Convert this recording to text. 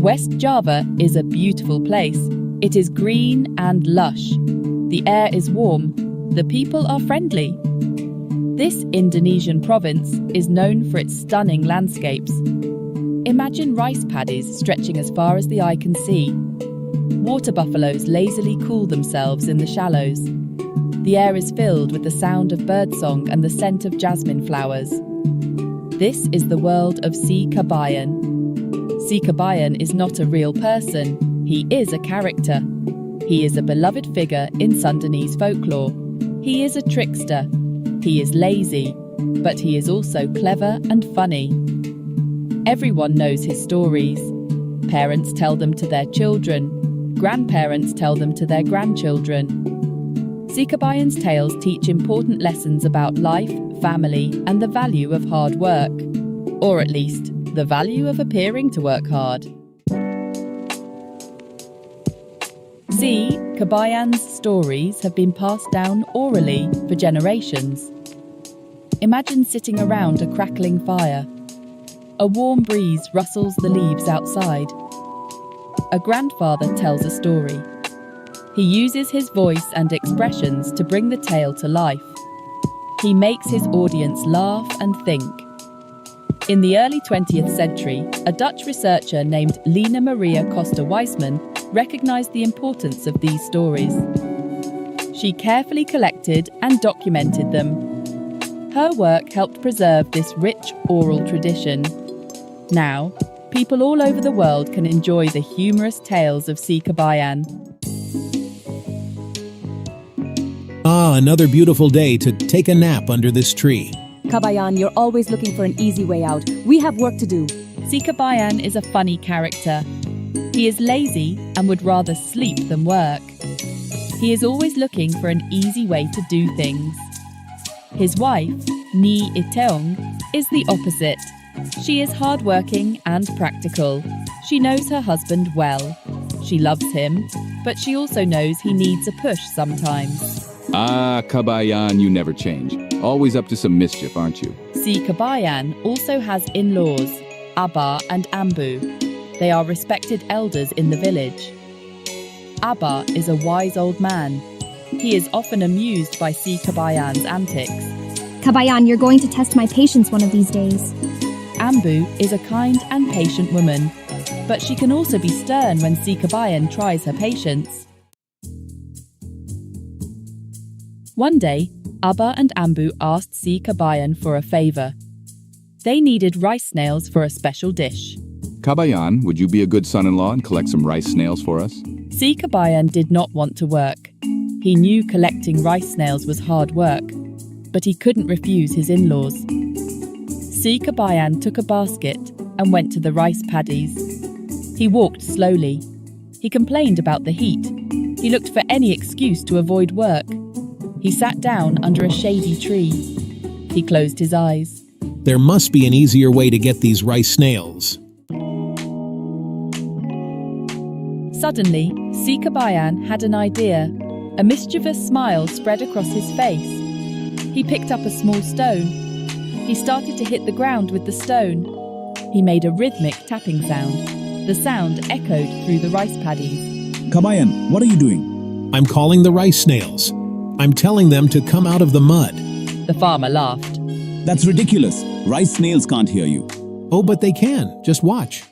West Java is a beautiful place. It is green and lush. The air is warm. The people are friendly. This Indonesian province is known for its stunning landscapes. Imagine rice paddies stretching as far as the eye can see. Water buffaloes lazily cool themselves in the shallows. The air is filled with the sound of birdsong and the scent of jasmine flowers. This is the world of Si Kabayan. Si Kabayan is not a real person, he is a character. He is a beloved figure in Sundanese folklore. He is a trickster. He is lazy, but he is also clever and funny. Everyone knows his stories. Parents tell them to their children. Grandparents tell them to their grandchildren. Si Kabayan's tales teach important lessons about life, family, and the value of hard work. Or at least, the value of appearing to work hard. Si Kabayan's stories have been passed down orally for generations. Imagine sitting around a crackling fire. A warm breeze rustles the leaves outside. A grandfather tells a story. He uses his voice and expressions to bring the tale to life. He makes his audience laugh and think. In the early 20th century, a Dutch researcher named Lena Maria Coster-Weissman recognized the importance of these stories. She carefully collected and documented them. Her work helped preserve this rich oral tradition. Now, people all over the world can enjoy the humorous tales of Si Kabayan. Another beautiful day to take a nap under this tree. Kabayan, you're always looking for an easy way out. We have work to do. Si Kabayan is a funny character. He is lazy and would rather sleep than work. He is always looking for an easy way to do things. His wife, Nyi Iteung, is the opposite. She is hardworking and practical. She knows her husband well. She loves him, but she also knows he needs a push sometimes. Kabayan, you never change. Always up to some mischief, aren't you? Si Kabayan also has in-laws, Abba and Ambu. They are respected elders in the village. Abba is a wise old man. He is often amused by Si Kabayan's antics. Kabayan, you're going to test my patience one of these days. Ambu is a kind and patient woman, but she can also be stern when Si Kabayan tries her patience. One day, Abba and Ambu asked Si Kabayan for a favor. They needed rice snails for a special dish. Kabayan, would you be a good son-in-law and collect some rice snails for us? Si Kabayan did not want to work. He knew collecting rice snails was hard work, but he couldn't refuse his in-laws. Si Kabayan took a basket and went to the rice paddies. He walked slowly. He complained about the heat. He looked for any excuse to avoid work. He sat down under a shady tree. He closed his eyes. There must be an easier way to get these rice snails. Suddenly, Si Kabayan had an idea. A mischievous smile spread across his face. He picked up a small stone. He started to hit the ground with the stone. He made a rhythmic tapping sound. The sound echoed through the rice paddies. Kabayan, what are you doing? I'm calling the rice snails. I'm telling them to come out of the mud. The farmer laughed. That's ridiculous. Rice snails can't hear you. Oh, but they can. Just watch.